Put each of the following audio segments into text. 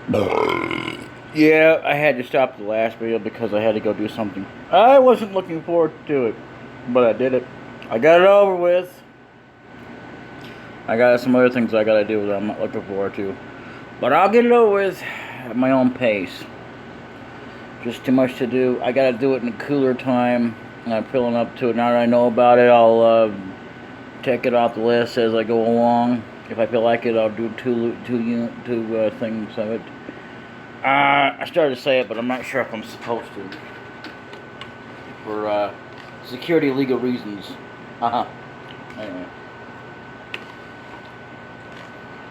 Yeah, I had to stop the last video because I had to go do something. I wasn't looking forward to it, but I did it. I got it over with. I got some other things I gotta do that I'm not looking forward to. But I'll get it over with at my own pace. Just too much to do. I gotta do it in a cooler time. And I'm feeling up to it. Now that I know about it, I'll take it off the list as I go along. If I feel like it, I'll do two things of it. I started to say it, but I'm not sure if I'm supposed to. For security legal reasons. Anyway.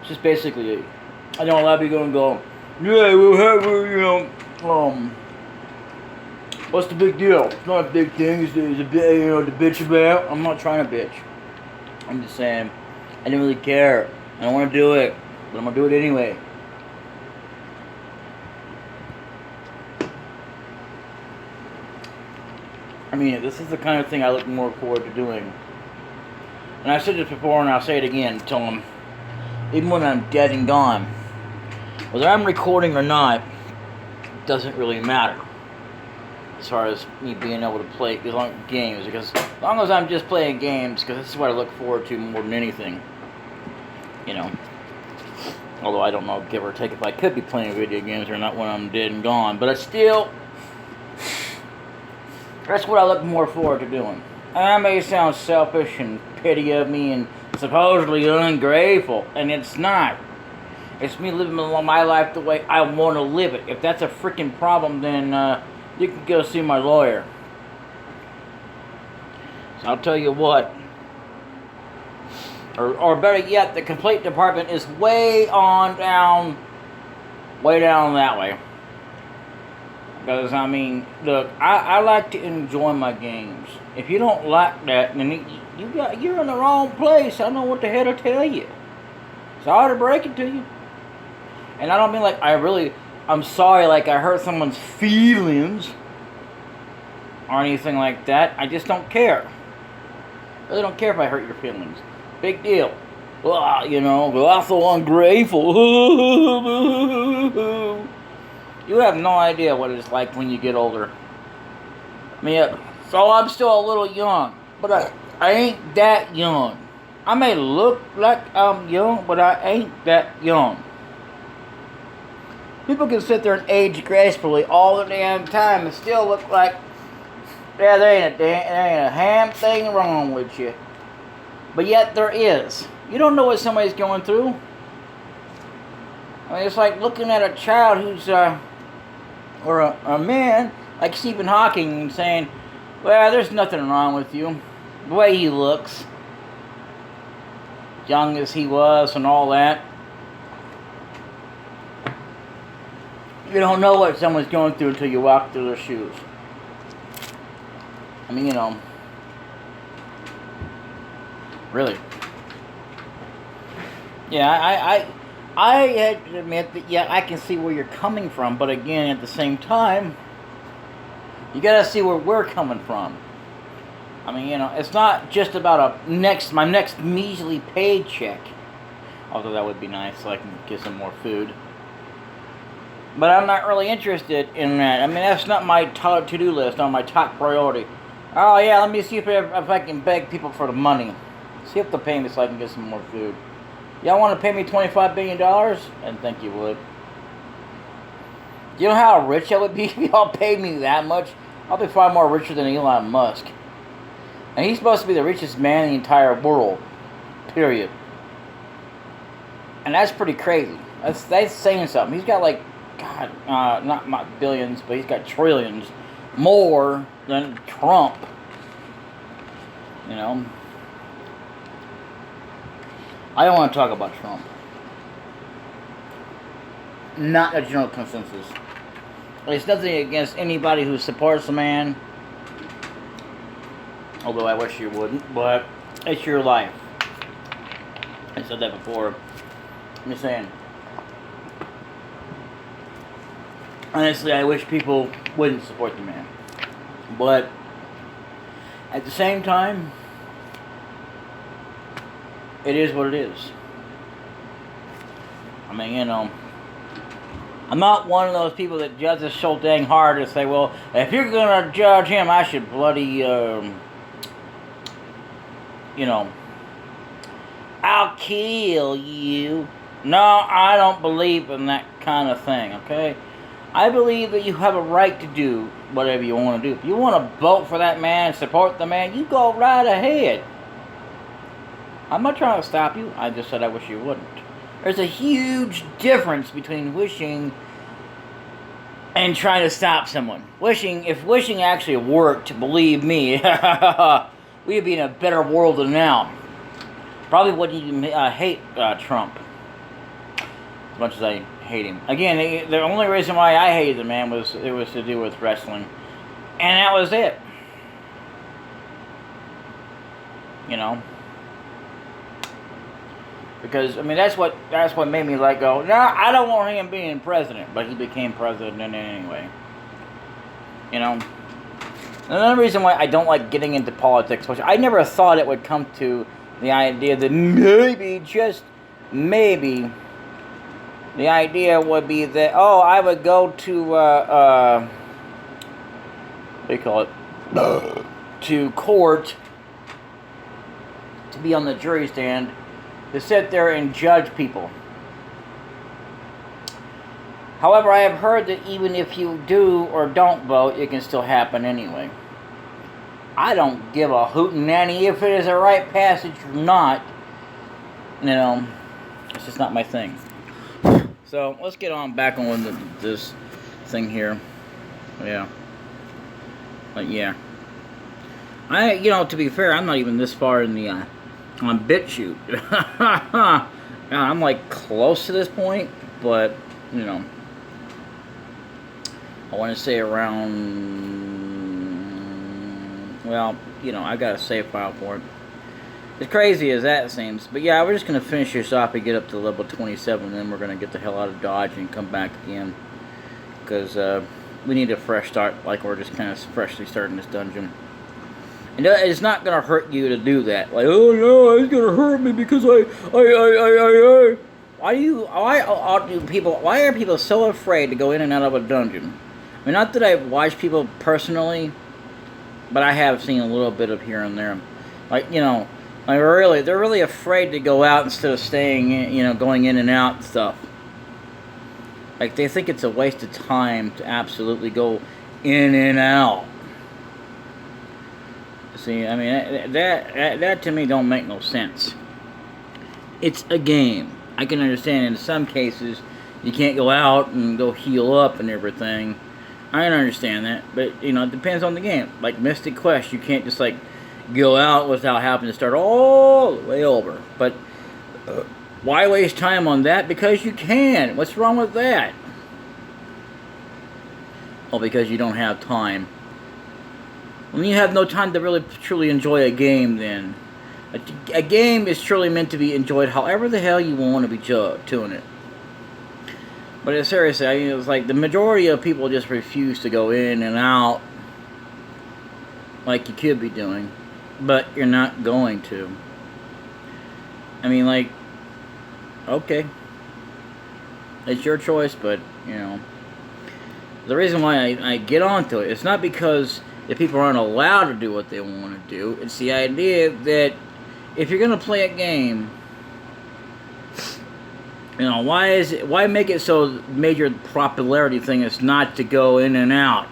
It's just basically, I know a lot of people going to go, yeah, we'll have, what's the big deal? It's not a big thing. It's a bit, to bitch about. I'm not trying to bitch. I'm just saying, I didn't really care. I don't want to do it, but I'm going to do it anyway. I mean, this is the kind of thing I look more forward to doing. And I said this before, and I'll say it again. Tell them, even when I'm dead and gone, whether I'm recording or not, doesn't really matter. As far as me being able to play games, because as long as I'm just playing games, because this is what I look forward to more than anything. Although I don't know, give or take, if I could be playing video games or not when I'm dead and gone. But it's still, that's what I look more forward to doing. And that may sound selfish and pity of me and supposedly ungrateful, and it's not. It's me living my life the way I want to live it. If that's a freaking problem, then you can go see my lawyer. So I'll tell you what. Or better yet, the complaint department is way down that way. Because, I mean, look, I like to enjoy my games. If you don't like that, then you're in the wrong place. I don't know what the hell to tell you. Sorry to break it to you. And I don't mean like I'm sorry like I hurt someone's feelings or anything like that. I just don't care. I really don't care if I hurt your feelings. Big deal. Well, I'm so ungrateful. You have no idea what it's like when you get older. I mean, so I'm still a little young, but I ain't that young. I may look like I'm young, but I ain't that young. People can sit there and age gracefully all the damn time and still look like, yeah, there ain't a damn thing wrong with you. But yet there is. You don't know what somebody's going through. I mean, it's like looking at a child who's, or a man, like Stephen Hawking, and saying, well, there's nothing wrong with you. The way he looks. Young as he was and all that. You don't know what someone's going through until you walk through their shoes. I mean, really. Yeah, I had to admit that, yeah, I can see where you're coming from, but again, at the same time, you gotta see where we're coming from. I mean, it's not just about my next measly paycheck, although that would be nice so I can get some more food. But I'm not really interested in that. I mean, that's not my to-do list, not my top priority. Oh yeah, let me see if I can beg people for the money. See if they'll pay me so I can get some more food. Y'all want to pay me $25 billion? I didn't think you would. You know how rich I would be if y'all paid me that much? I'll be far more richer than Elon Musk. And he's supposed to be the richest man in the entire world. Period. And that's pretty crazy. That's saying something. He's got like, God, not billions, but he's got trillions more than Trump. I don't want to talk about Trump. Not a general consensus. It's nothing against anybody who supports the man. Although I wish you wouldn't, but it's your life. I said that before. I'm just saying. Honestly, I wish people wouldn't support the man. But at the same time, it is what it is. I mean, I'm not one of those people that judges so dang hard to say, well, if you're gonna judge him, I should bloody, you know, I'll kill you. No, I don't believe in that kind of thing, okay? I believe that you have a right to do whatever you want to do. If you want to vote for that man, support the man, you go right ahead. I'm not trying to stop you. I just said I wish you wouldn't. There's a huge difference between wishing and trying to stop someone. If wishing actually worked, believe me, we'd be in a better world than now. Probably wouldn't even hate Trump as much as I hate him. Again, the only reason why I hated the man was to do with wrestling, and that was it. You know, because I mean that's what made me let go. No, I don't want him being president, but he became president anyway. You know, another reason why I don't like getting into politics, which I never thought it would come to, the idea that maybe, just maybe, the idea would be that, oh, I would go to, what do you call it, to court, to be on the jury stand, to sit there and judge people. However, I have heard that even if you do or don't vote, it can still happen anyway. I don't give a hootenanny if it is a right passage or not. You know, it's just not my thing. So let's get on back on this thing here. Yeah. But yeah. To be fair, I'm not even this far in the on BitChute. I'm like close to this point, but you know, I want to say around. Well, you know, I got a save file for it. As crazy as that seems. But yeah, we're just going to finish this off and get up to level 27. And then we're going to get the hell out of Dodge and come back again. Because we need a fresh start. Like we're just kind of freshly starting this dungeon. And it's not going to hurt you to do that. Like, oh no, it's going to hurt me because why are people so afraid to go in and out of a dungeon? I mean, not that I've watched people personally, but I have seen a little bit of here and there. Like, you know, they're really afraid to go out instead of staying in, you know, going in and out and stuff. Like, they think it's a waste of time to absolutely go in and out. See, I mean, that to me don't make no sense. It's a game. I can understand in some cases you can't go out and go heal up and everything. I can understand that, but, you know, it depends on the game. Like Mystic Quest, you can't just, like, go out without having to start all the way over. But why waste time on that? Because you can. What's wrong with that? Oh, because you don't have time. When you have no time to really truly enjoy a game, then. A game is truly meant to be enjoyed however the hell you want to be doing it. But seriously, I mean, it's like the majority of people just refuse to go in and out like you could be doing, but you're not going to. I mean, like, okay, it's your choice, but, you know, the reason why I get onto it, it's not because the people aren't allowed to do what they want to do. It's the idea that if you're going to play a game, you know, why make it so major popularity thing is not to go in and out?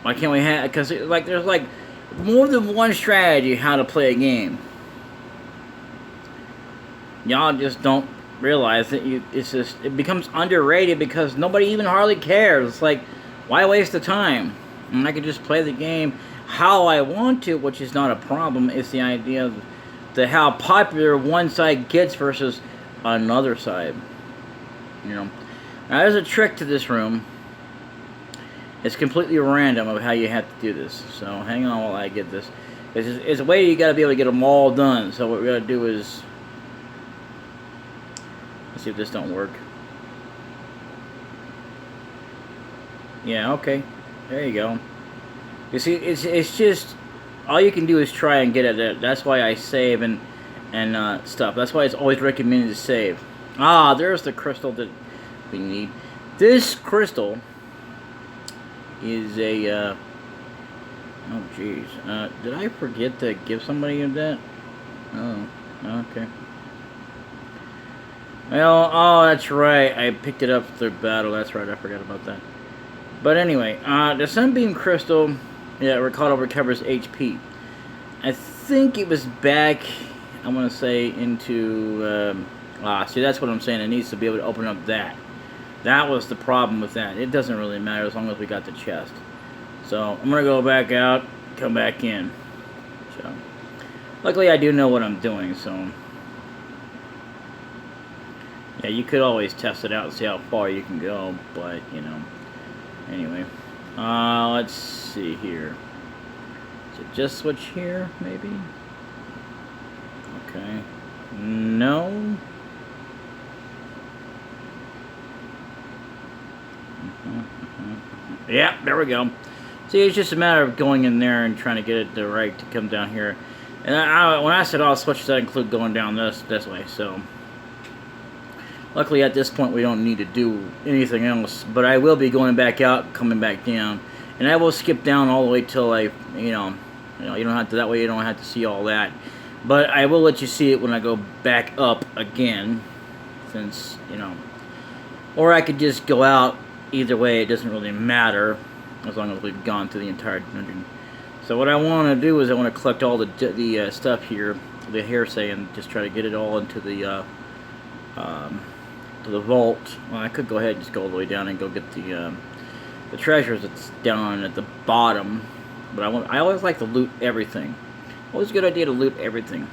Why can't we have, because like there's like more than one strategy how to play a game. Y'all just don't realize that it becomes underrated because nobody even hardly cares. It's like, why waste the time? And I could just play the game how I want to, which is not a problem. It's the idea of how popular one side gets versus another side. You know, now there's a trick to this room. It's completely random of how you have to do this. So hang on while I get this. It's a way you got to be able to get them all done. So what we got to do is, let's see if this don't work. Yeah, okay, there you go. You see, it's just all you can do is try and get at it. That's why I save and stuff. That's why it's always recommended to save. Ah, there's the crystal that we need. This crystal is a, oh jeez, did I forget to give somebody that? Oh, okay. Well, oh, that's right, I picked it up through battle, that's right, I forgot about that. But anyway, the Sunbeam Crystal, yeah, recovers HP. I think it was back, I want to say, into, see, that's what I'm saying, it needs to be able to open up that. That was the problem with that. It doesn't really matter as long as we got the chest. So, I'm going to go back out, come back in. So, luckily I do know what I'm doing, so. Yeah, you could always test it out and see how far you can go, but, you know. Anyway. Let's see here. Is it just switch here, maybe? Okay. No. Yeah, there we go. See, it's just a matter of going in there and trying to get it right to come down here. And when I said I'll switch, that include going down this way. So, luckily at this point we don't need to do anything else. But I will be going back out, coming back down, and I will skip down all the way till I, you don't have to. That way you don't have to see all that. But I will let you see it when I go back up again, since or I could just go out. Either way, it doesn't really matter, as long as we've gone through the entire dungeon. So what I want to do is I want to collect all the stuff here, the hearsay, and just try to get it all into the vault. Well, I could go ahead and just go all the way down and go get the treasures that's down at the bottom. But I always like to loot everything. Always a good idea to loot everything,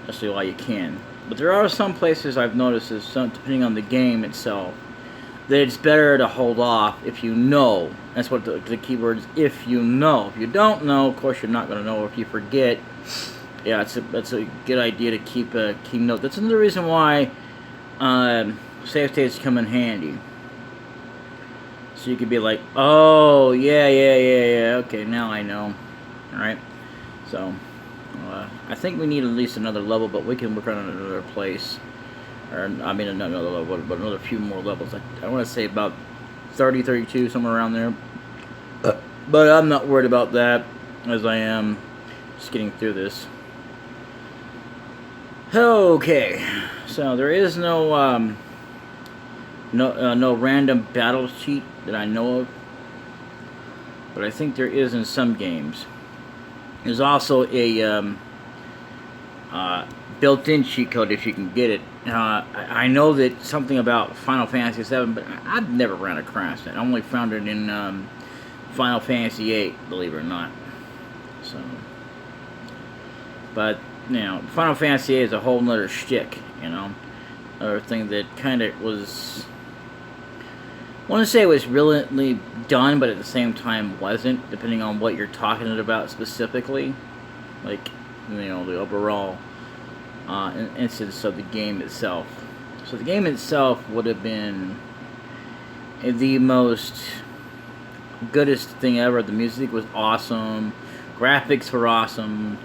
especially while you can. But there are some places I've noticed, depending on the game itself, that it's better to hold off if you know. That's what the keyword is, if you know. If you don't know, of course you're not going to know. If you forget, yeah, that's a good idea to keep a key note. That's another reason why save states come in handy. So you could be like, oh, yeah, okay, now I know. Alright, so, I think we need at least another level, but we can work on another place. Or, I mean, another level, but another few more levels. I want to say about 30, 32, somewhere around there. But I'm not worried about that, as I am just getting through this. Okay, so there is no random battle sheet that I know of, but I think there is in some games. There's also a built-in cheat code if you can get it. I know that something about Final Fantasy VII, but I've never ran across it. I only found it in Final Fantasy VIII, believe it or not. So, but Final Fantasy VIII is a whole nother shtick. Another thing that kind of was. I want to say it was brilliantly done, but at the same time wasn't, depending on what you're talking about specifically. Like, the overall instance of the game itself. So the game itself would have been the most goodest thing ever. The music was awesome, graphics were awesome.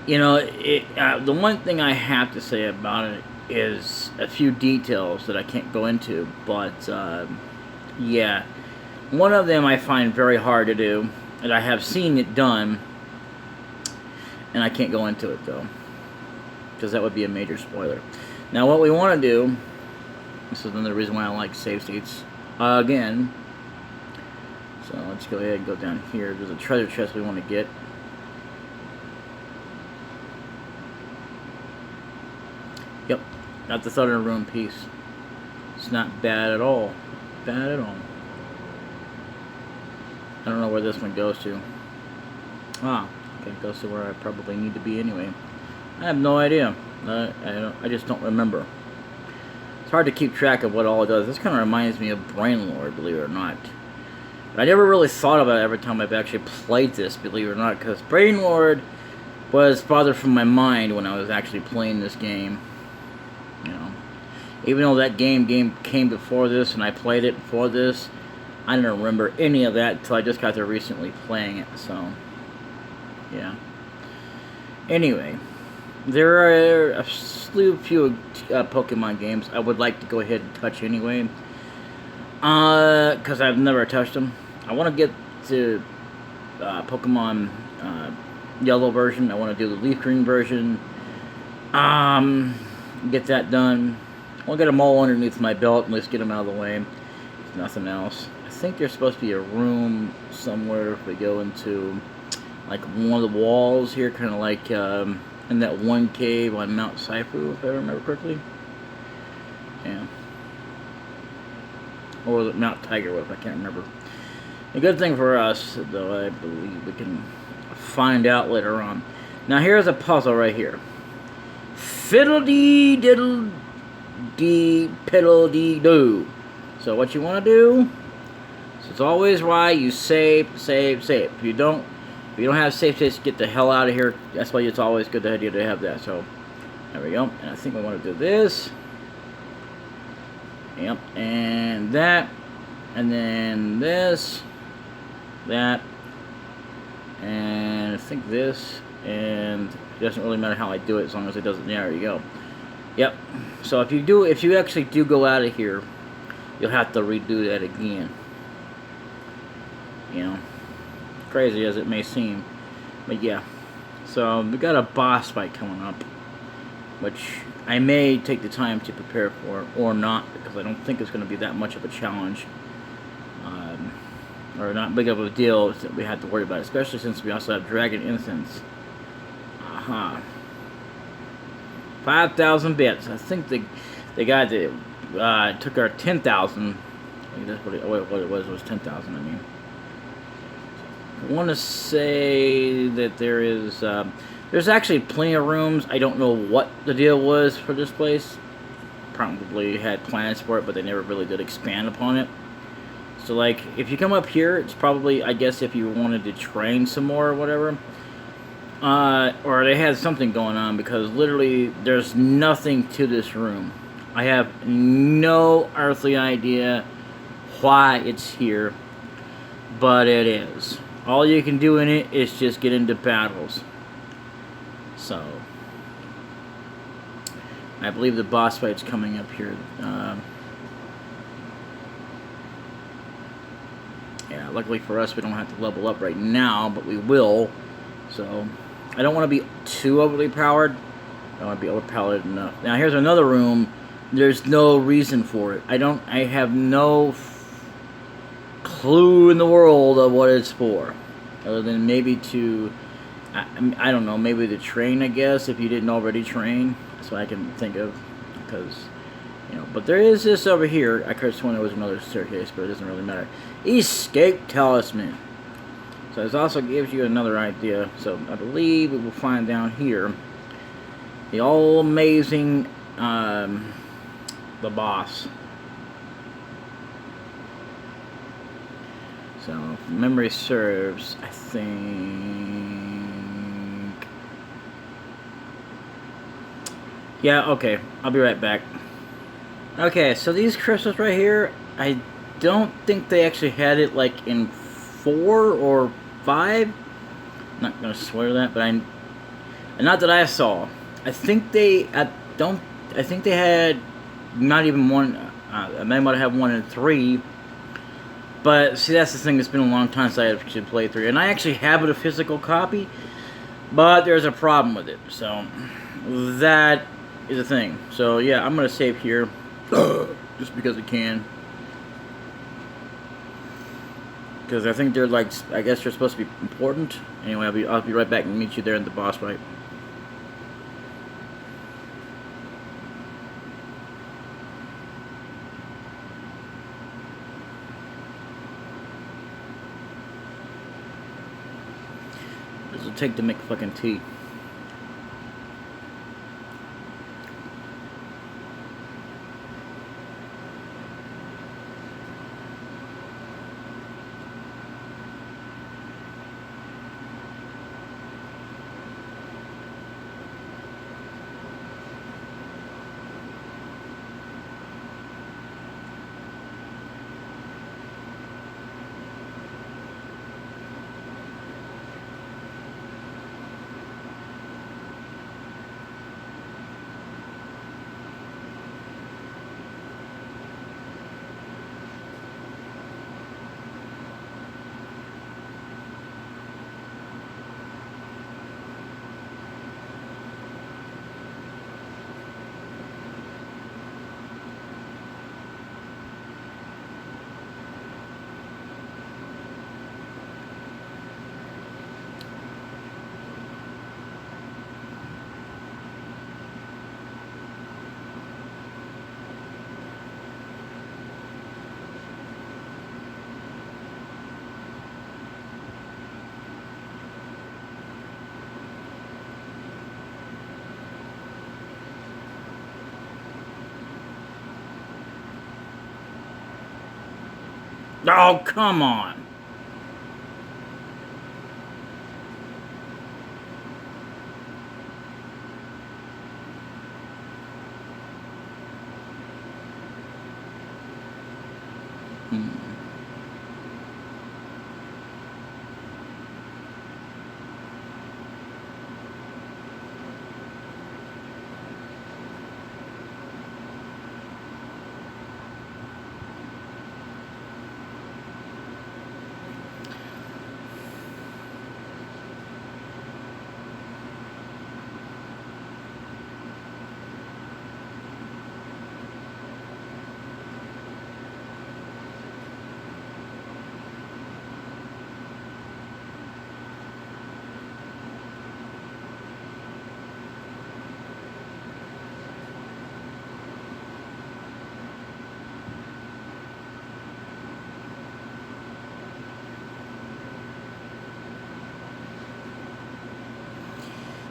The one thing I have to say about it is a few details that I can't go into, but yeah, one of them I find very hard to do, and I have seen it done, and I can't go into it though, because that would be a major spoiler. Now what we want to do, this is another reason why I like save states again, so let's go ahead and go down here. There's a treasure chest we want to get. Yep, got the Southern Ruin piece. It's not bad at all. Bad at all. I don't know where this one goes to. Ah, okay, it goes to where I probably need to be anyway. I have no idea. I just don't remember. It's hard to keep track of what all it does. This kind of reminds me of Brain Lord, believe it or not. But I never really thought about it every time I've actually played this, believe it or not, because Brain Lord was farther from my mind when I was actually playing this game. Even though that game came before this and I played it before this, I didn't remember any of that until I just got there recently playing it, so yeah. Anyway, there are a slew few Pokemon games I would like to go ahead and touch anyway. Because I've never touched them. I want to get to Pokemon Yellow version. I want to do the Leaf Green version. Get that done. I'll get them all underneath my belt and let's get them out of the way. If nothing else. I think there's supposed to be a room somewhere if we go into like one of the walls here, kind of like in that one cave on Mount Saifu, if I remember correctly. Yeah. Or was it Mount Tigerwolf? I can't remember. A good thing for us, though, I believe we can find out later on. Now here's a puzzle right here. Fiddle-dee diddle-dee piddle-dee-doo. So what you want to do, so it's always right, you save. If you don't have save states, get the hell out of here. That's why it's always a good idea to have that. So there we go. And I think we want to do this. Yep, and that, and then this, that, and I think this, and it doesn't really matter how I do it as long as it doesn't. There you go. Yep. So if you actually do go out of here, you'll have to redo that again. You know, crazy as it may seem, but yeah. So we got a boss fight coming up, which I may take the time to prepare for, or not, because I don't think it's going to be that much of a challenge, or not big of a deal that we have to worry about, especially since we also have Dragon Instance. 5,000 bits. I think the guy that took our 10,000, I think that's what it was 10,000, I mean. I want to say that there's actually plenty of rooms. I don't know what the deal was for this place. Probably had plans for it, but they never really did expand upon it. So, like, if you come up here, it's probably, I guess, if you wanted to train some more or whatever. Or they had something going on, because literally there's nothing to this room. I have no earthly idea why it's here, but it is. All you can do in it is just get into battles. So, I believe the boss fight's coming up here. Yeah, luckily for us, we don't have to level up right now, but we will. So, I don't want to be too overly powered. I don't want to be overpowered enough. Now, here's another room. There's no reason for it. I have no clue in the world of what it's for, other than maybe to, I don't know, maybe to train, I guess, if you didn't already train. That's what I can think of, because, you know, but there is this over here. I could have sworn there was another staircase, but it doesn't really matter. Escape Talisman. So this also gives you another idea. So I believe we will find down here the all-amazing, the boss. So, if memory serves, I think... Yeah, okay. I'll be right back. Okay, so these crystals right here, I don't think they actually had it, like, in 4 or 5. I'm not going to swear that, but not that I saw. I think they... I think they had not even one... they might have 1 in 3... But, see, that's the thing. It's been a long time since I actually played 3. And I actually have it a physical copy. But there's a problem with it. So, that is a thing. So, yeah, I'm going to save here. Just because I can. Because I think they're, like, I guess they're supposed to be important. Anyway, I'll be right back and meet you there in the boss fight. Take to make fucking tea. Oh, come on.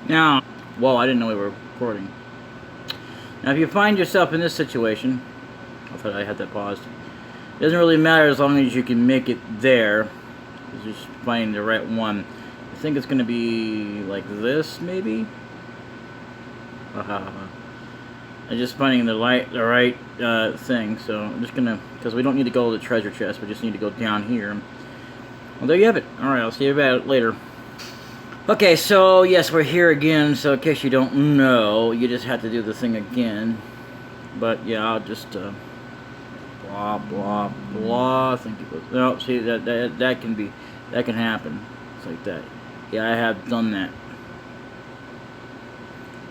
Now, whoa, I didn't know we were recording. Now, if you find yourself in this situation, I thought I had that paused. It doesn't really matter as long as you can make it there. It's just finding the right one. I think it's going to be like this, maybe? I'm just finding the right thing, so I'm just going to, because we don't need to go to the treasure chest, we just need to go down here. Well, there you have it. Alright, I'll see you about it later. Okay, so yes, we're here again, so in case you don't know, you just have to do the thing again. But yeah, I'll just blah blah blah. I think it was, no, see that can happen. It's like that. Yeah, I have done that.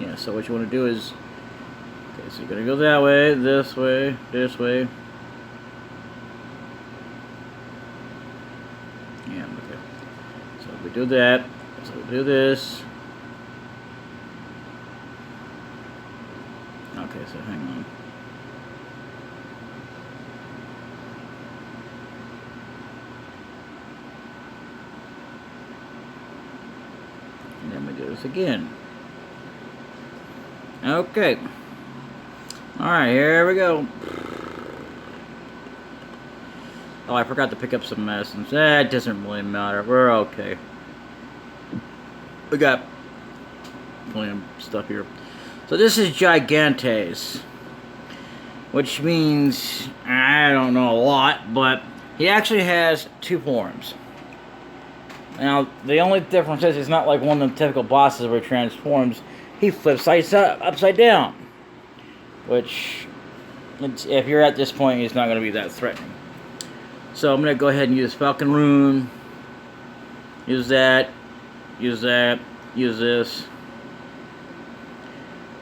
Yeah, so what you want to do is, okay, so you're gonna go that way, this way, this way. Yeah, okay. So we do that. So we'll do this. Okay, so hang on. And then we do this again. Okay. Alright, here we go. Oh, I forgot to pick up some medicines. That doesn't really matter. We're okay. We got plenty of stuff here. So this is Gigantes, which means, I don't know a lot, but he actually has two forms. Now, the only difference is it's not like one of the typical bosses where he transforms. He flips upside down, which, if you're at this point, it's not going to be that threatening. So I'm going to go ahead and use Falcon Rune, use that, use this.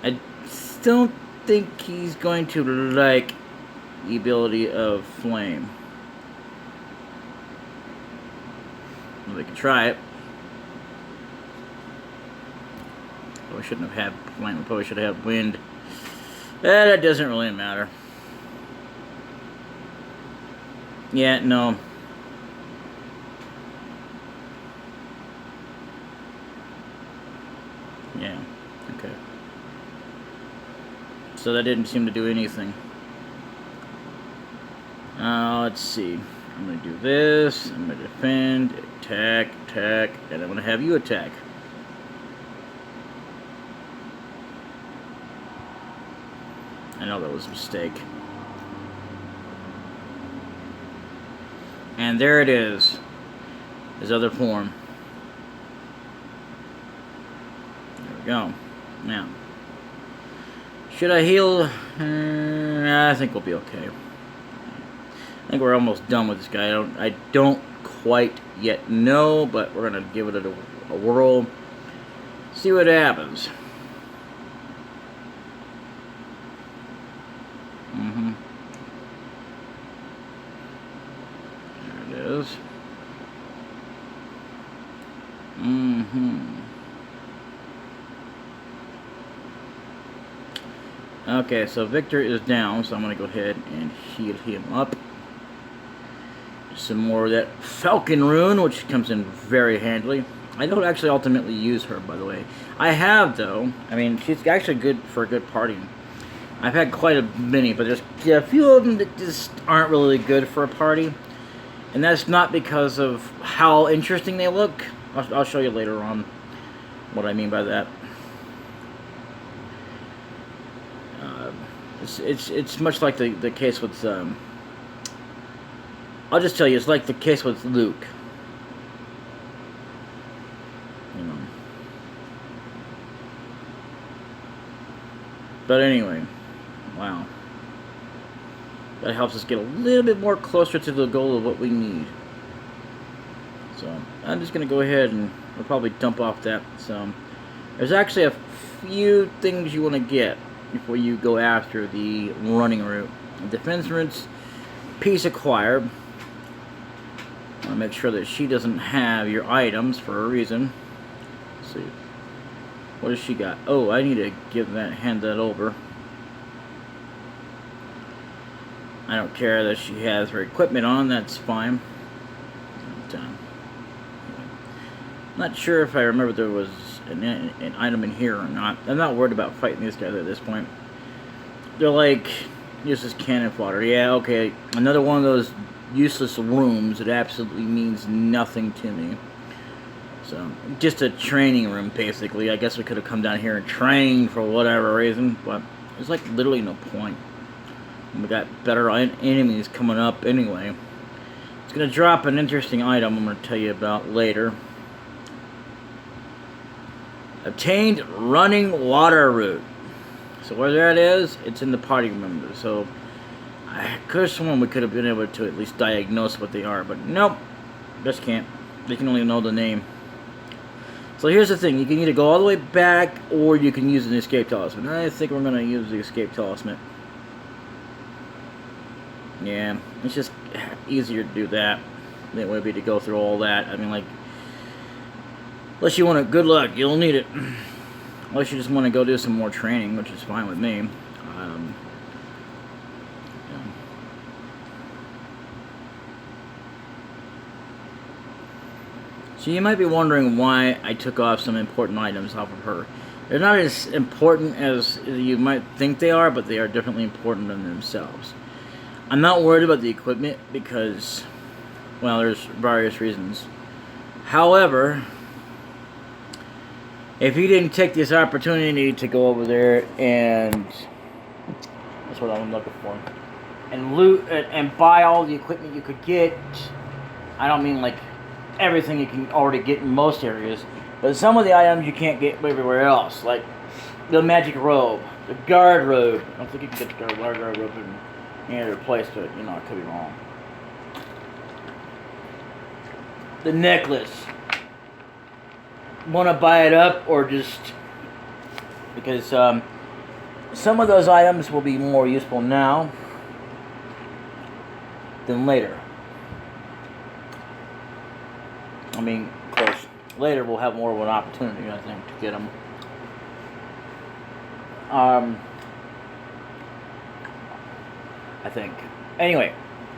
I don't think he's going to like the ability of flame. We can try it. Probably shouldn't have had flame. We probably should have wind. That doesn't really matter. Yeah, no. Yeah, okay. So that didn't seem to do anything. Let's see. I'm going to do this. I'm going to defend, attack, and I'm going to have you attack. I know that was a mistake. And there it is. His other form. There we go. Now, should I heal? I think we'll be okay. I think we're almost done with this guy. I don't quite yet know, but we're gonna give it a whirl. See what happens. There it is. Okay, so Victor is down, so I'm going to go ahead and heal him up. Some more of that Falcon Rune, which comes in very handily. I don't actually ultimately use her, by the way. I have, though. I mean, she's actually good for a good party. I've had quite a many, but there's a few of them that just aren't really good for a party. And that's not because of how interesting they look. I'll show you later on what I mean by that. It's much like the case with I'll just tell you, it's like the case with Luke. You know. But anyway, wow. That helps us get a little bit more closer to the goal of what we need. So I'm just gonna go ahead and we'll probably dump off that. So there's actually a few things you want to get before you go after the running route. The defense route's piece acquired. I want to make sure that she doesn't have your items for a reason. Let's see. What has she got? Oh, I need to hand that over. I don't care that she has her equipment on, that's fine. But, not sure if I remember there was an item in here or not. I'm not worried about fighting these guys at this point. They're like, useless cannon fodder. Yeah, okay. Another one of those useless rooms that absolutely means nothing to me. So, just a training room, basically. I guess we could have come down here and trained for whatever reason, but there's like literally no point. And we got better enemies coming up anyway. It's going to drop an interesting item I'm going to tell you about later. Obtained running water route. So where that is, it's in the party member. So I could have sworn we could have been able to at least diagnose what they are, but nope, just can't. They can only know the name. So here's the thing: you can either go all the way back, or you can use an escape talisman. I think we're gonna use the escape talisman. Yeah, it's just easier to do that than it would be to go through all that. I mean, like, unless you want it, good luck, you'll need it. Unless you just want to go do some more training, which is fine with me. So you might be wondering why I took off some important items off of her. They're not as important as you might think they are, but they are definitely important in themselves. I'm not worried about the equipment because, well, there's various reasons. However, if you didn't take this opportunity to go over there and, that's what I'm looking for, and loot and buy all the equipment you could get, I don't mean like everything you can already get in most areas, but some of the items you can't get everywhere else, like the magic robe, the guard robe. I don't think you can get the guard robe in any other place, but you know, I could be wrong. The necklace. Want to buy it up, or just because some of those items will be more useful now than later. I mean, of course, later we'll have more of an opportunity, I think, to get them. I think. Anyway,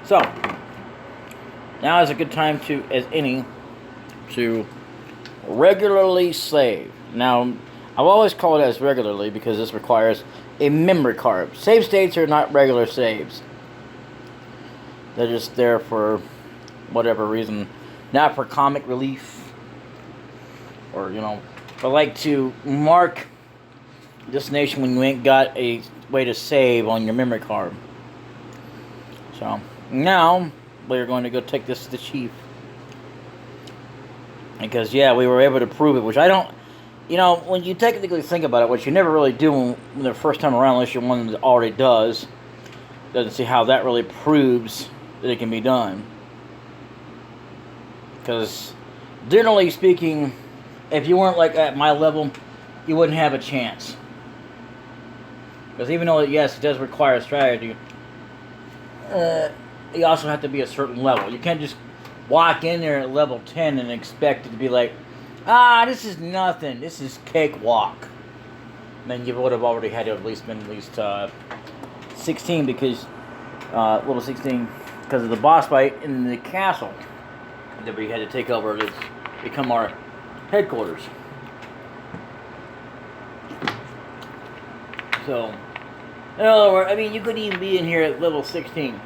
so now is a good time as any to regularly save. Now, I've always called it as regularly because this requires a memory card. Save states are not regular saves. They're just there for whatever reason. Not for comic relief, or, you know, but like to mark destination when you ain't got a way to save on your memory card. So, now, we're going to go take this to the chief. Because, yeah, we were able to prove it, which I don't, you know, when you technically think about it, which you never really do when the first time around, unless you're one that already doesn't see how that really proves that it can be done. Because, generally speaking, if you weren't like at my level, you wouldn't have a chance. Because even though, yes, it does require strategy, you also have to be a certain level. You can't just walk in there at level 10 and expect it to be like, this is nothing, this is cakewalk. Then you would have already had to at least been 16 because, level 16, because of the boss fight in the castle that we had to take over to become our headquarters. So, in other words, I mean, you could even be in here at level 16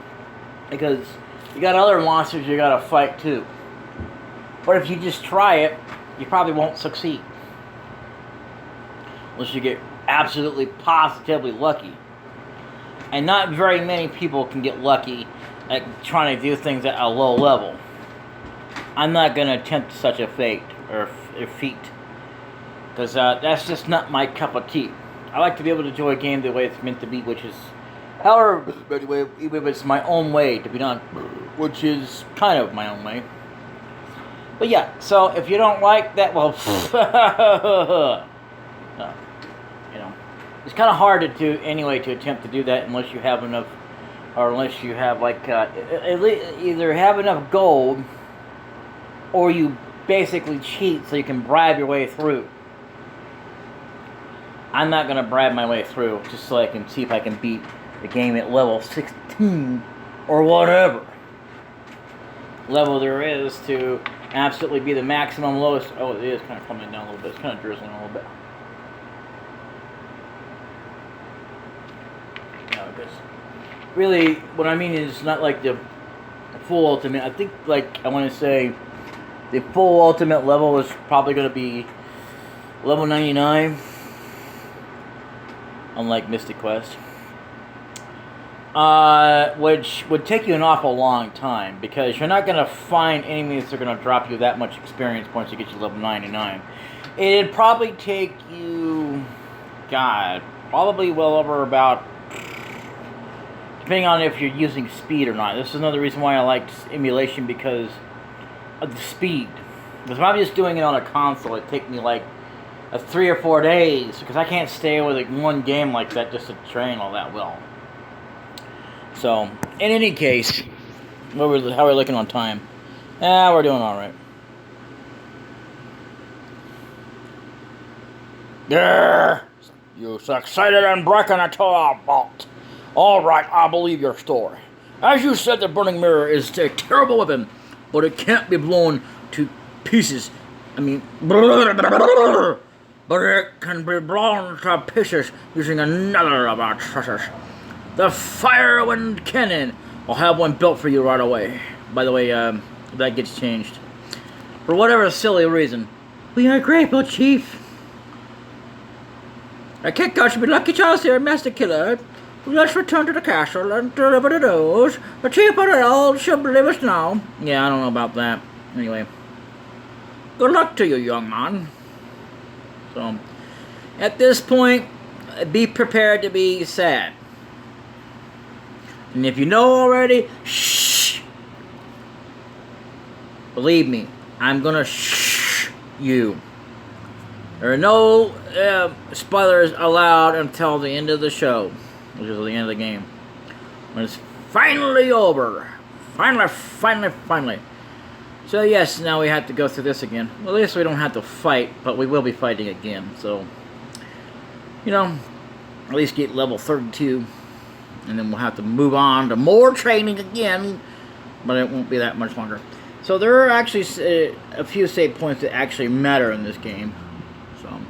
because you got other monsters you gotta fight too. But if you just try it, you probably won't succeed. Unless you get absolutely positively lucky. And not very many people can get lucky at trying to do things at a low level. I'm not going to attempt such a fate or feat. Because that's just not my cup of tea. I like to be able to enjoy a game the way it's meant to be, which is, however, even if it's my own way to be done, which is kind of my own way. But yeah, so if you don't like that, well, you know, it's kind of hard to do anyway to attempt to do that unless you have enough, or unless you have like either have enough gold, or you basically cheat so you can bribe your way through. I'm not gonna bribe my way through just so I can see if I can beat the game at level 16 or whatever level there is to absolutely be the maximum lowest. Oh, it is kind of coming down a little bit. It's kind of drizzling a little bit. No, because really, what I mean is not like the full ultimate. I think, like, I want to say the full ultimate level is probably going to be level 99, unlike Mystic Quest. Which would take you an awful long time, because you're not going to find enemies that are going to drop you that much experience points to get you level 99. It'd probably take you, God, probably well over about, depending on if you're using speed or not. This is another reason why I like emulation, because of the speed. Because if I'm just doing it on a console, it'd take me like 3 or 4 days, because I can't stay with like one game like that just to train all that well. So, in any case, how are we looking on time? We're doing alright. Yeah, you succeeded in breaking into a vault. Alright, I believe your story. As you said, the Burning Mirror is a terrible weapon, but it can't be blown to pieces. I mean, but it can be blown to pieces using another of our treasures. The Firewind Cannon. I'll have one built for you right away. By the way, that gets changed. For whatever silly reason. We are grateful, Chief. I can't catch me lucky chance here, Master Killer. Let's return to the castle and deliver the news. The Chief of the Elves shall believe us now. Yeah, I don't know about that. Anyway. Good luck to you, young man. So, at this point, be prepared to be sad. And if you know already, shh. Believe me, I'm gonna shh you. There are no spoilers allowed until the end of the show, which is the end of the game. When it's finally over. Finally. So yes, now we have to go through this again. Well, at least we don't have to fight, but we will be fighting again. So, you know, at least get level 32. And then we'll have to move on to more training again, but it won't be that much longer. So there are actually a few save points that actually matter in this game. So,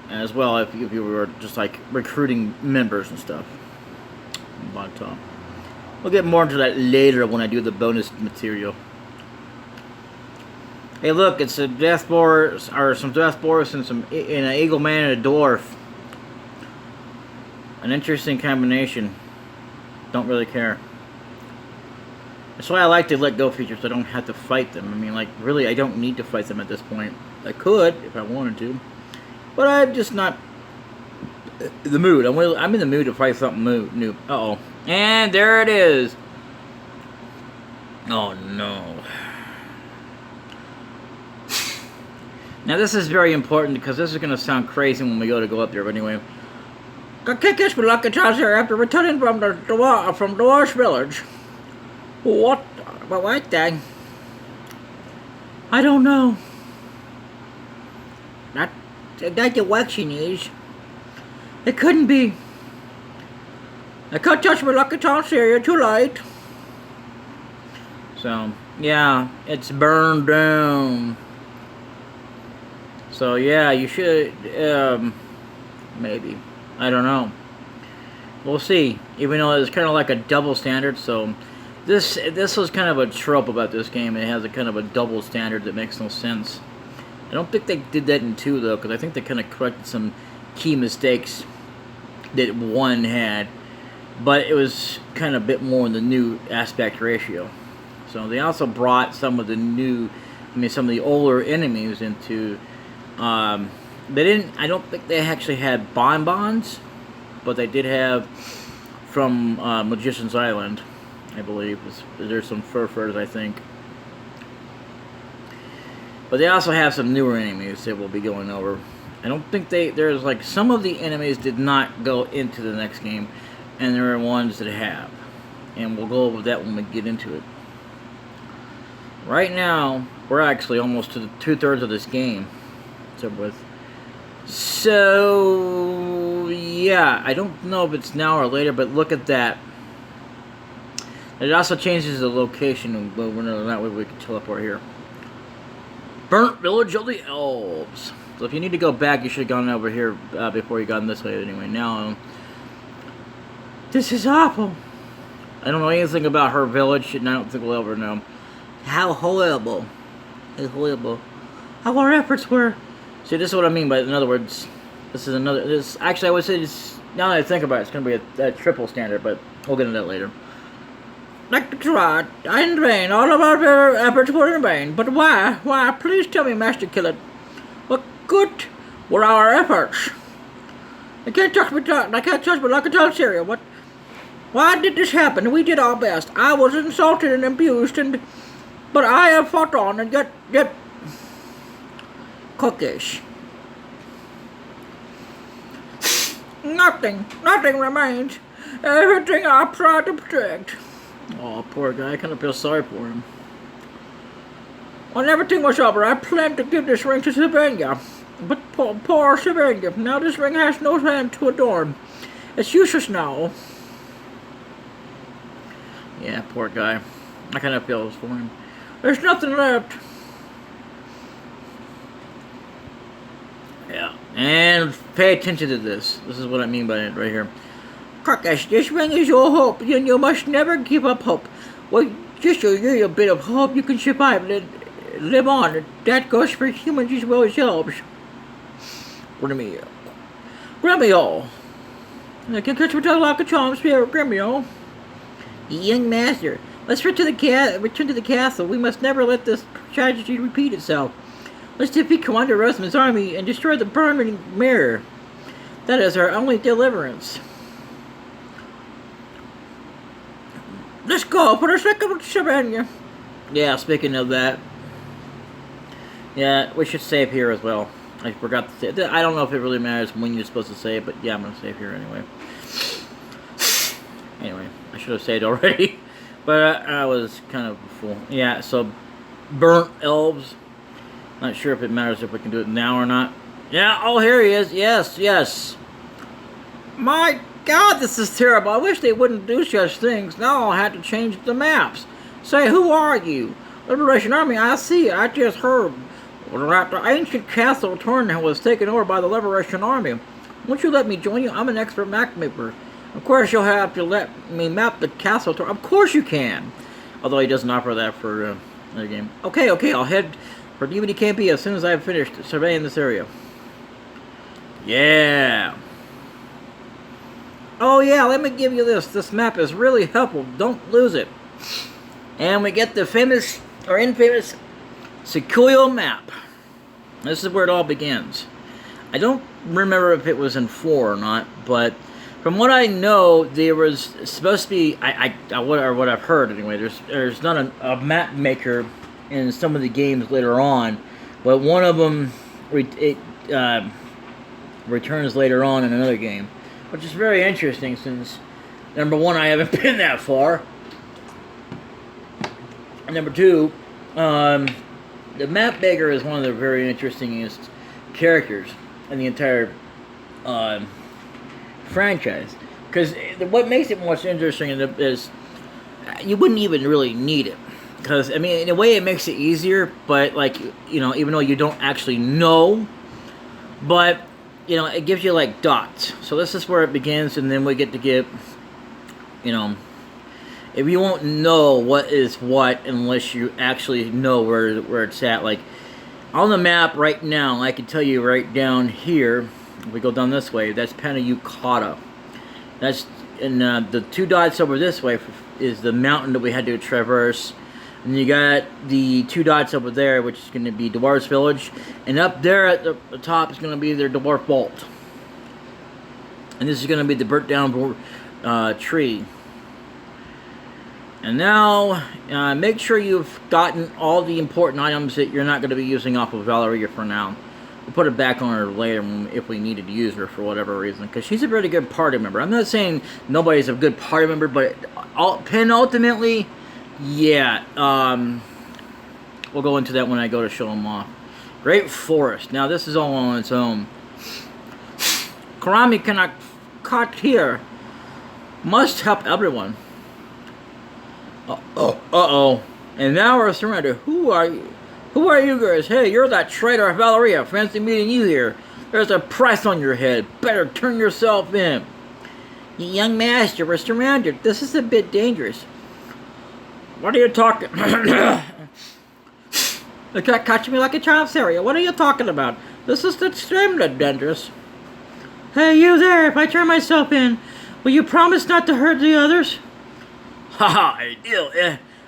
as well, if you were just like recruiting members and stuff. But we'll get more into that later when I do the bonus material. Hey, look, it's a death boars, or some death boars and an eagle man and a dwarf. An interesting combination. Don't really care. That's why I like to let go features. So I don't have to fight them. I mean, like, really, I don't need to fight them at this point. I could, if I wanted to. But I'm just not in the mood. I'm in the mood to fight something new. Uh-oh. And there it is. Oh, no. Now, this is very important because this is going to sound crazy when we go up there. But anyway. I can't catch me lucky chance here after returning from Dwarf's village. What then? I don't know. That direction is. It couldn't be. I can't touch my lucky chance here. You're too late. So yeah, it's burned down. So yeah, you should maybe. I don't know. We'll see. Even though it's kind of like a double standard, so This was kind of a trope about this game. It has a kind of a double standard that makes no sense. I don't think they did that in 2, though, because I think they kind of corrected some key mistakes that 1 had. But it was kind of a bit more in the new aspect ratio. So they also brought some of the some of the older enemies into... they didn't... I don't think they actually had bonbons, but they did have from Magician's Island, I believe. There's some furs, I think. But they also have some newer enemies that we'll be going over. I don't think there's like some of the enemies did not go into the next game, and there are ones that have. And we'll go over that when we get into it. Right now, we're actually almost to the 2/3 of this game. So, yeah, I don't know if it's now or later, but look at that. It also changes the location, but that way we can teleport here. Burnt Village of the Elves. So if you need to go back, you should have gone over here before you got in this way anyway. Now, this is awful. I don't know anything about her village, and I don't think we'll ever know. How horrible. How horrible. How our efforts were. See, this is what I mean by, in other words, actually, I would say, now that I think about it, it's going to be a triple standard, but we'll get into that later. Like the trot, in vain, all of our efforts were in vain. But why? Why? Please tell me, Master Killer. What good were our efforts? I can't touch me like a tall cereal. What? Why did this happen? We did our best. I was insulted and abused, but I have fought on, and yet, cookies. Nothing remains. Everything I tried to protect. Oh, poor guy. I kind of feel sorry for him. When everything was over, I planned to give this ring to Sylvania. But poor Sylvania. Now this ring has no hand to adorn. It's useless now. Yeah, poor guy. I kind of feel for him. There's nothing left. Yeah. And pay attention to this. This is what I mean by it right here. Karkash, this ring is your hope, and you must never give up hope. Well, just a little bit of hope, you can survive and live on. That goes for humans as well as elves. Gremio. I can catch with a lock of charms here, Gremio. Young master, let's return to the castle. We must never let this tragedy repeat itself. Let's defeat Commander Rosman's army and destroy the burning mirror. That is our only deliverance. Let's go for the sake of Savannah. Yeah, speaking of that. Yeah, we should save here as well. I forgot to say it. I don't know if it really matters when you're supposed to say it, but yeah, I'm going to save here anyway. Anyway, I should have saved already. But I was kind of a fool. Yeah, so burnt elves. Not sure if it matters if we can do it now or not. Yeah, oh, here he is. Yes. My God, this is terrible. I wish they wouldn't do such things. Now I'll have to change the maps. Say, who are you? Liberation Army, I see. I just heard that the ancient castle Torn was taken over by the Liberation Army. Won't you let me join you? I'm an expert map maker. Of course you'll have to let me map the castle. Of course you can. Although he doesn't offer that for another game. Okay, I'll head for DVD as soon as I've finished surveying this area. Yeah. Oh yeah, let me give you this. This map is really helpful. Don't lose it. And we get the famous, or infamous, Suikoden map. This is where it all begins. I don't remember if it was in 4 or not, but from what I know, there was supposed to be, what I've heard anyway, there's not a map maker in some of the games later on, but one of them returns later on in another game, which is very interesting since, number one, I haven't been that far. And number two, the map maker is one of the very interestingest characters in the entire franchise. Because what makes it most interesting is you wouldn't even really need it. Because, I mean, in a way it makes it easier, but, like, you know, even though you don't actually know, but, you know, it gives you, like, dots. So this is where it begins, and then we get to get, you know, if you won't know what is what unless you actually know where it's at. Like on the map right now, I can tell you right down here. If we go down this way, that's Panayukata. That's and the 2 dots over this way is the mountain that we had to traverse. And you got the 2 dots over there, which is going to be Dwarf's Village. And up there at the top is going to be their Dwarf Vault. And this is going to be the burnt down tree. And now, make sure you've gotten all the important items that you're not going to be using off of Valeria for now. We'll put it back on her later if we needed to use her for whatever reason. Because she's a really good party member. I'm not saying nobody's a good party member, but penultimately... yeah, we'll go into that when I go to show them off. Great Forest. Now, this is all on its own. Karami cannot cut here. Must help everyone. Uh-oh. And now we're surrounded. Who are you? Who are you guys? Hey, you're that traitor Valeria. Fancy meeting you here. There's a price on your head. Better turn yourself in. Young master, we're surrounded. This is a bit dangerous. What are you talking? They can't catch me like a child's cereal. What are you talking about? This is extremely dangerous. Hey, you there! If I turn myself in, will you promise not to hurt the others? Haha, deal.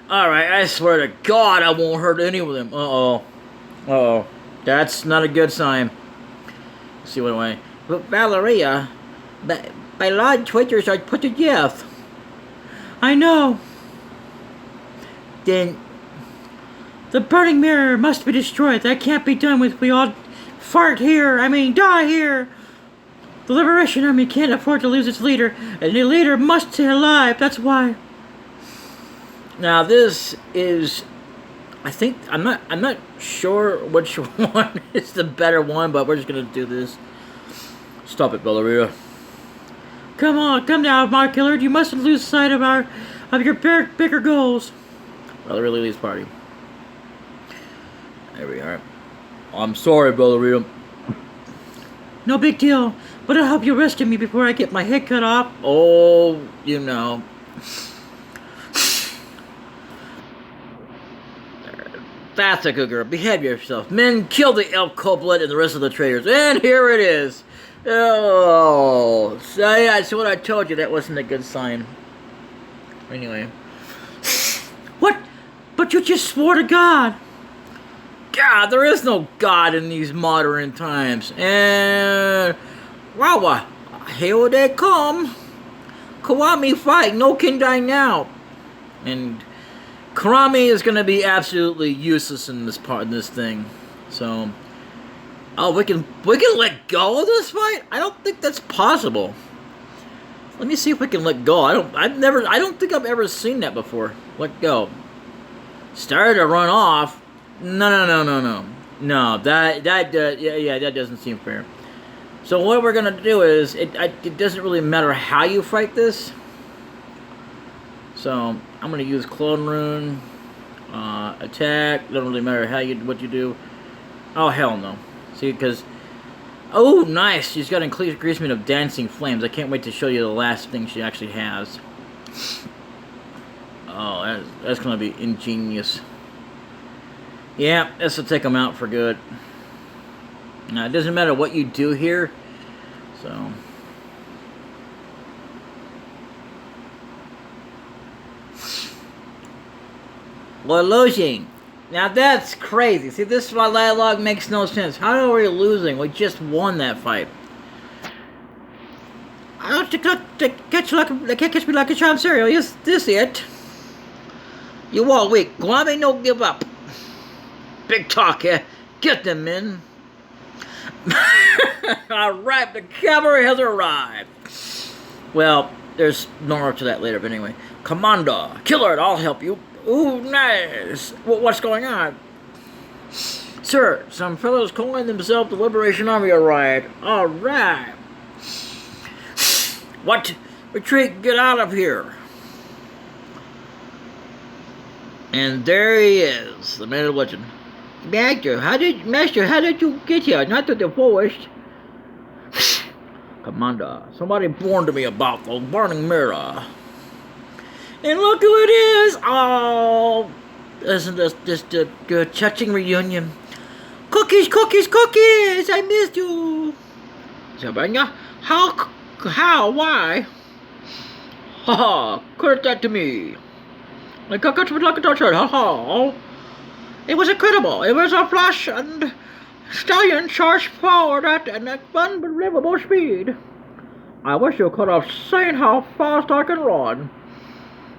Alright, I swear to God I won't hurt any of them. Uh-oh. That's not a good sign. Let's see what way. But Valeria, by law, traitors are put to death. I know. Then the burning mirror must be destroyed. That can't be done with we all die here. The Liberation Army can't afford to lose its leader, and the leader must stay alive. That's why. Now this is, I think I'm not sure which one is the better one, but we're just gonna do this. Stop it, Valeria. Come on, come now, Mark Killard. You mustn't lose sight of your bigger goals. Brother Lily's party. There we are. I'm sorry, Brother Rita. No big deal, but I'll help you rescue me before I get my head cut off. Oh, you know. That's a good girl. Behave yourself. Men, kill the elf couplet and the rest of the traitors. And here it is. Oh, so yeah, that's what I told you. That wasn't a good sign. Anyway. What? But you just swore to God. God, there is no God in these modern times. And wow, here they come. Kawami fight, no can die now. And Karami is gonna be absolutely useless in this thing. So we can let go of this fight? I don't think that's possible. Let me see if we can let go. I don't think I've ever seen that before. Let go. Started to run off. No. No, that doesn't seem fair. So what we're gonna do is it doesn't really matter how you fight this. So I'm gonna use Clone Rune, attack. Doesn't really matter what you do. Oh hell no. See, because oh nice, she's got increasement of dancing flames. I can't wait to show you the last thing she actually has. Oh, that's gonna be ingenious. Yeah, this will take them out for good. Now, it doesn't matter what you do here. So. We're losing. Now, that's crazy. See, this dialogue makes no sense. How are we losing? We just won that fight. I don't catch me like a charm cereal. Is this it? You all weak. Guami, no give up. Big talk, yeah. Get them, men. Alright, the cavalry has arrived. Well, there's more to that later, but anyway. Commander, Killard, I'll help you. Ooh, nice. What's going on? Sir, some fellows calling themselves the Liberation Army arrived. Alright. What? Retreat, get out of here. And there he is, the man of legend. Master, how did you get here? Not to the forest. Commander, somebody warned me about the burning mirror. And look who it is! Oh, isn't this just a good touching reunion? Cookies, cookies, cookies! I missed you! Sabanya, how, why? Haha, credit that to me. I got to like a toucher, haha. It was incredible. It was a flash and stallion charged forward at an unbelievable speed. I wish you could have seen how fast I can run.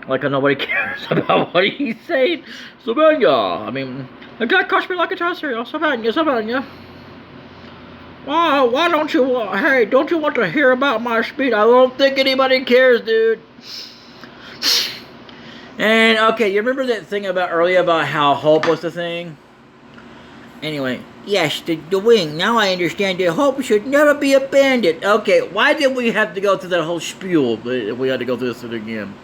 Like nobody cares about what he's saying. Savannah, I mean, the guy crushed me like a cereal. Savannah. Wow, why don't you, hey, don't you want to hear about my speed? I don't think anybody cares, dude. And, okay, you remember that thing about earlier about how hope was the thing? Anyway, yes, the wing. Now I understand that hope should never be abandoned. Okay, why did we have to go through that whole spiel? We had to go through this again.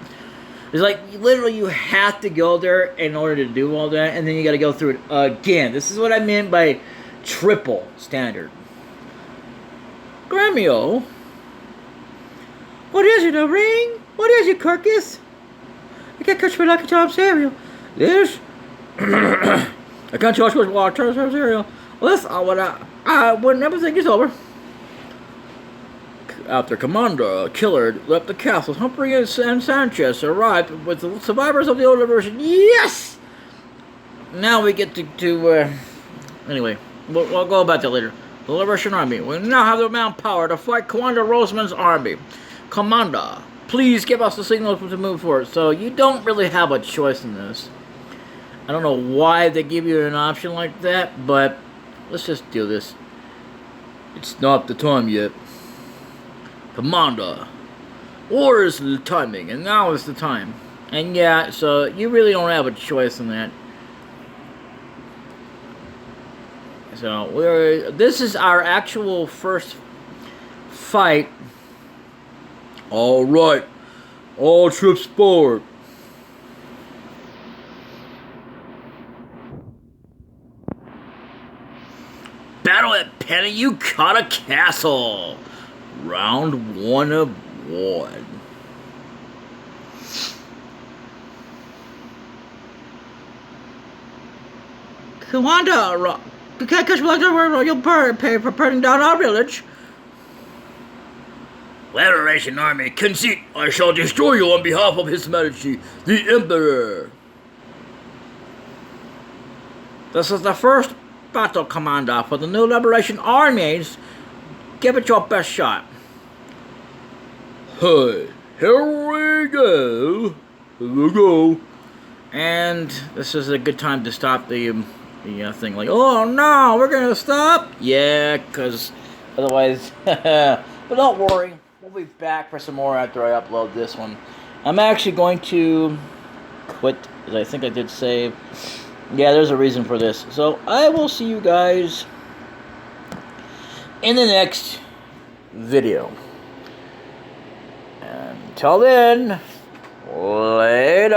It's like, literally, you have to go there in order to do all that, and then you got to go through it again. This is what I meant by triple standard. Gremio? What is it, a ring? What is it, Kirkus? You can't catch me like a Tom cereal. This? I can't touch with water cereal. Well, that's when everything is over. After Commander Killer left the castle, Humphrey and Sanchez arrived with the survivors of the older version. Yes! Now we get to anyway, we'll go about that later. The Liberation Army. We now have the manpower to fight Commander Roseman's army. Commander, please give us the signal to move forward. So you don't really have a choice in this. I don't know why they give you an option like that, but let's just do this. It's not the time yet. Commander, war is the timing, and now is the time. And yeah, so you really don't have a choice in that. So this is our actual first fight. All right, all troops forward. Battle at Penayukata Castle. Round 1 of 1. Commander, you can't catch me like that. You'll pay for burning down our village. Liberation Army, conceit. I shall destroy you on behalf of His Majesty, the Emperor. This is the first battle, Commander, for the new Liberation Armies. Give it your best shot. Hey, here we go. Here we go. And this is a good time to stop the thing. Like, oh no, we're gonna stop. Yeah, because otherwise. But don't worry, we'll be back for some more after I upload this one. I'm actually going to quit, because I think I did save. Yeah, there's a reason for this. So I will see you guys in the next video. Until then, later.